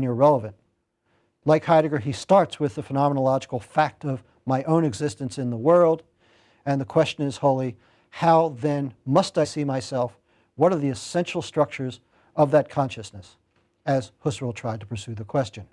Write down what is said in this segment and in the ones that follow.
irrelevant. Like Heidegger, he starts with the phenomenological fact of my own existence in the world, and the question is wholly, how then must I see myself? What are the essential structures of that consciousness, as Husserl tried to pursue the question.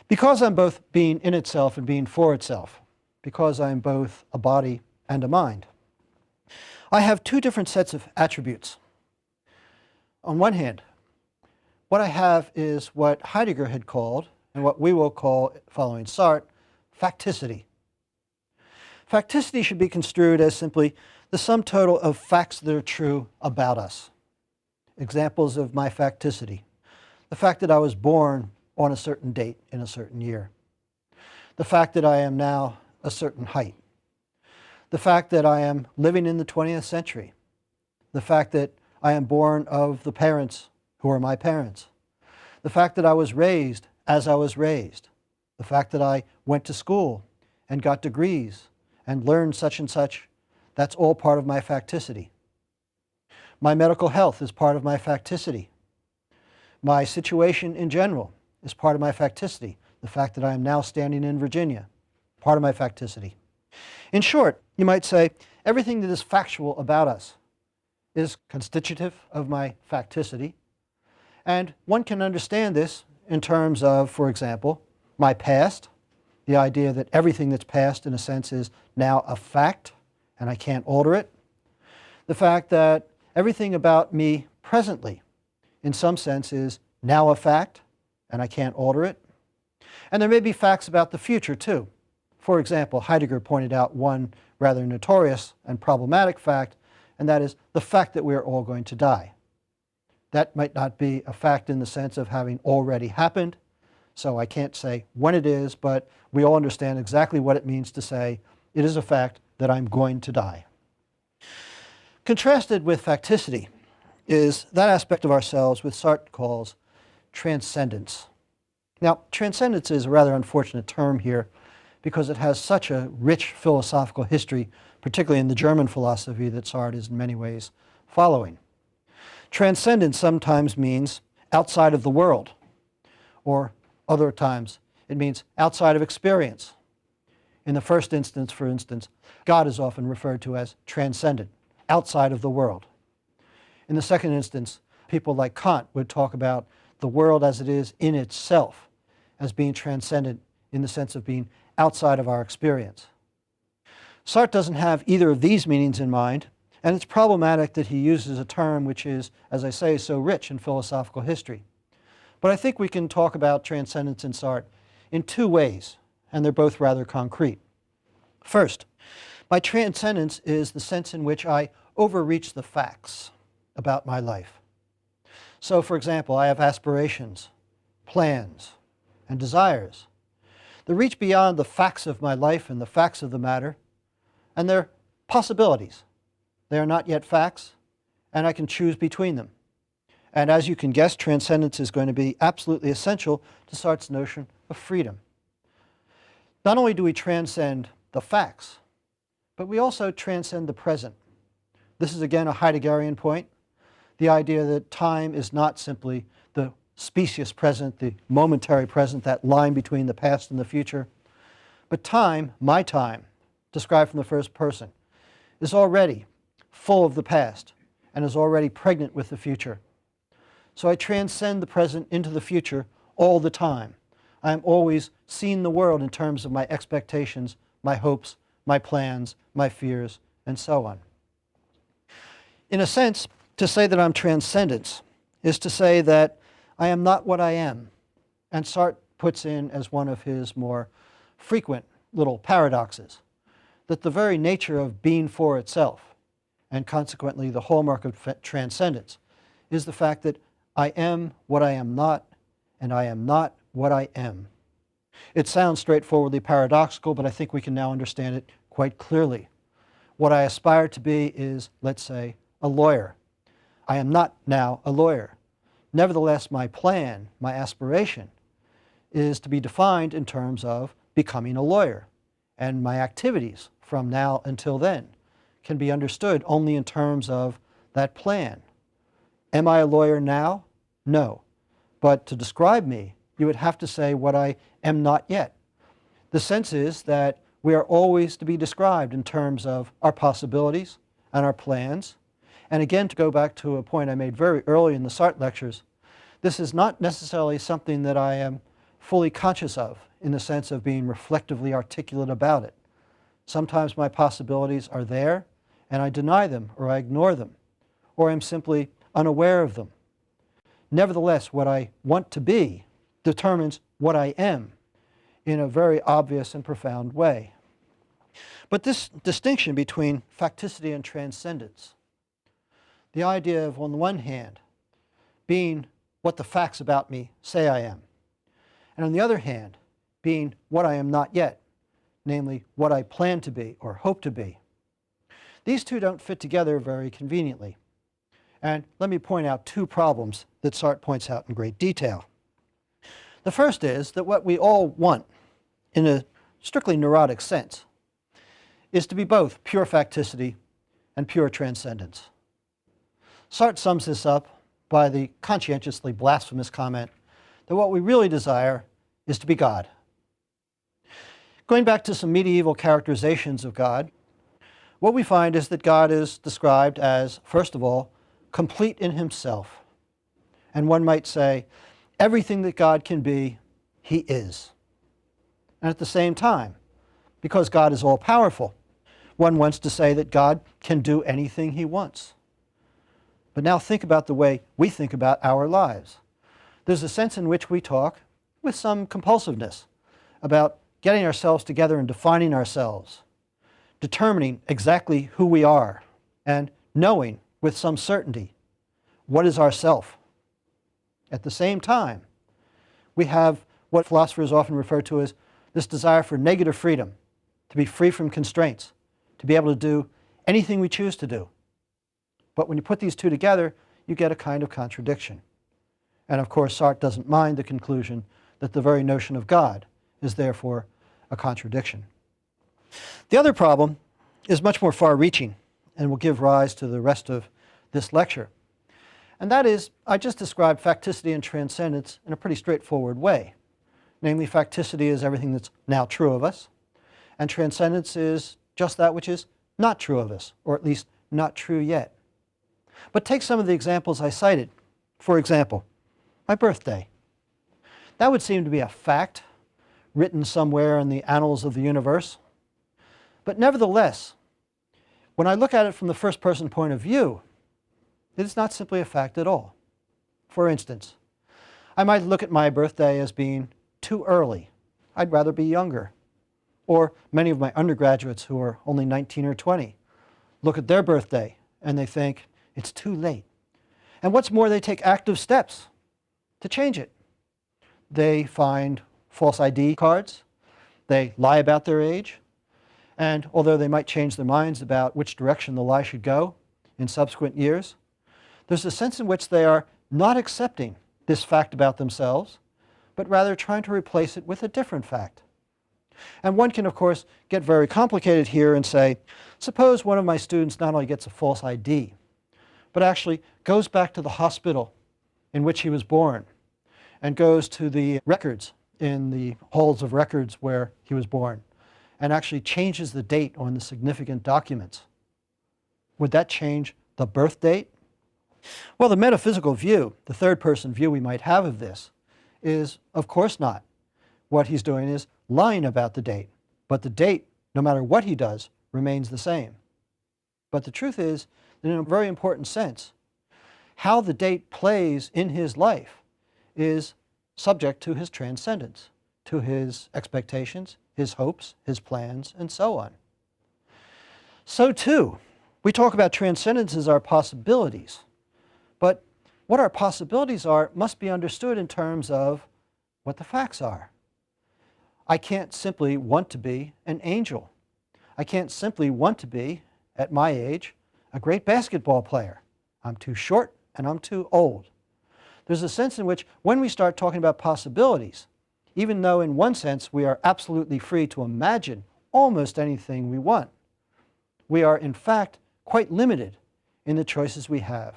Because I'm both being in itself and being for itself, because I'm both a body and a mind, I have two different sets of attributes. On one hand, what I have is what Heidegger had called, and what we will call, following Sartre, facticity. Facticity should be construed as simply the sum total of facts that are true about us. Examples of my facticity: the fact that I was born on a certain date in a certain year, the fact that I am now a certain height, the fact that I am living in the 20th century, the fact that I am born of the parents who are my parents, the fact that I was raised as I was raised, the fact that I went to school and got degrees and learned such and such. That's all part of my facticity. My medical health is part of my facticity. My situation in general is part of my facticity. The fact that I am now standing in Virginia, part of my facticity. In short, you might say everything that is factual about us is constitutive of my facticity, and one can understand this in terms of, for example, my past, the idea that everything that's past in a sense is now a fact and I can't alter it. The fact that everything about me presently in some sense is now a fact and I can't alter it. And there may be facts about the future too. For example, Heidegger pointed out one rather notorious and problematic fact, and that is the fact that we are all going to die. That might not be a fact in the sense of having already happened, so I can't say when it is, but we all understand exactly what it means to say it is a fact that I'm going to die. Contrasted with facticity is that aspect of ourselves which Sartre calls transcendence. Now, transcendence is a rather unfortunate term here because it has such a rich philosophical history, particularly in the German philosophy that Sartre is in many ways following. Transcendence sometimes means outside of the world, or other times it means outside of experience. In the first instance, for instance, God is often referred to as transcendent, outside of the world. In the second instance, people like Kant would talk about the world as it is in itself as being transcendent in the sense of being outside of our experience. Sartre doesn't have either of these meanings in mind, and it's problematic that he uses a term which is, as I say, so rich in philosophical history. But I think we can talk about transcendence in Sartre in two ways, and they're both rather concrete. First, my transcendence is the sense in which I overreach the facts about my life. So, for example, I have aspirations, plans, and desires that reach beyond the facts of my life and the facts of the matter, and they're possibilities. They are not yet facts, and I can choose between them. And as you can guess, transcendence is going to be absolutely essential to Sartre's notion of freedom. Not only do we transcend the facts, but we also transcend the present. This is again a Heideggerian point, the idea that time is not simply the specious present, the momentary present, that line between the past and the future, but time, my time, described from the first person, is already full of the past and is already pregnant with the future. So I transcend the present into the future all the time. I am always seeing the world in terms of my expectations, my hopes, my plans, my fears, and so on. In a sense, to say that I'm transcendence is to say that I am not what I am. And Sartre puts in as one of his more frequent little paradoxes that the very nature of being for itself, and consequently the hallmark of transcendence, is the fact that I am what I am not, and I am not what I am. It sounds straightforwardly paradoxical, but I think we can now understand it quite clearly. What I aspire to be is, let's say, a lawyer. I am not now a lawyer. Nevertheless, my plan, my aspiration, is to be defined in terms of becoming a lawyer, and my activities from now until then can be understood only in terms of that plan. Am I a lawyer now? No. But to describe me, you would have to say what I am not yet. The sense is that we are always to be described in terms of our possibilities and our plans. And again, to go back to a point I made very early in the Sartre lectures, this is not necessarily something that I am fully conscious of in the sense of being reflectively articulate about it. Sometimes my possibilities are there and I deny them or I ignore them, or I'm simply unaware of them. Nevertheless, what I want to be determines what I am in a very obvious and profound way. But this distinction between facticity and transcendence, the idea of, on the one hand, being what the facts about me say I am, and on the other hand, being what I am not yet, namely what I plan to be or hope to be. These two don't fit together very conveniently. And let me point out two problems that Sartre points out in great detail. The first is that what we all want, in a strictly neurotic sense, is to be both pure facticity and pure transcendence. Sartre sums this up by the conscientiously blasphemous comment that what we really desire is to be God. Going back to some medieval characterizations of God, what we find is that God is described as, first of all, complete in himself. And one might say, everything that God can be, he is. And at the same time, because God is all-powerful, one wants to say that God can do anything he wants. But now think about the way we think about our lives. There's a sense in which we talk, with some compulsiveness, about getting ourselves together and defining ourselves, determining exactly who we are, and knowing with some certainty what is ourself. At the same time, we have what philosophers often refer to as this desire for negative freedom, to be free from constraints, to be able to do anything we choose to do. But when you put these two together, you get a kind of contradiction. And of course, Sartre doesn't mind the conclusion that the very notion of God is therefore a contradiction. The other problem is much more far-reaching and will give rise to the rest of this lecture. And that is, I just described facticity and transcendence in a pretty straightforward way. Namely, facticity is everything that's now true of us, and transcendence is just that which is not true of us, or at least not true yet. But take some of the examples I cited. For example, my birthday. That would seem to be a fact written somewhere in the annals of the universe. But nevertheless, when I look at it from the first-person point of view, it is not simply a fact at all. For instance, I might look at my birthday as being too early. I'd rather be younger. Or many of my undergraduates who are only 19 or 20 look at their birthday and they think it's too late. And what's more, they take active steps to change it. They find false ID cards. They lie about their age. And although they might change their minds about which direction the lie should go in subsequent years, there's a sense in which they are not accepting this fact about themselves, but rather trying to replace it with a different fact. And one can, of course, get very complicated here and say, suppose one of my students not only gets a false ID, but actually goes back to the hospital in which he was born and goes to the records in the halls of records where he was born and actually changes the date on the significant documents. Would that change the birth date? Well, the metaphysical view, the third-person view we might have of this, is of course not. What he's doing is lying about the date, but the date, no matter what he does, remains the same. But the truth is that in a very important sense, how the date plays in his life is subject to his transcendence, to his expectations, his hopes, his plans, and so on. So too, we talk about transcendence as our possibilities, but what our possibilities are must be understood in terms of what the facts are. I can't simply want to be an angel. I can't simply want to be, at my age, a great basketball player. I'm too short and I'm too old. There's a sense in which when we start talking about possibilities, even though in one sense we are absolutely free to imagine almost anything we want, we are in fact quite limited in the choices we have.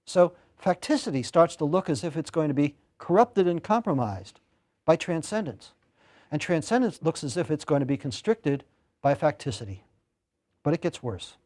So facticity starts to look as if it's going to be corrupted and compromised by transcendence. And transcendence looks as if it's going to be constricted by facticity. But it gets worse.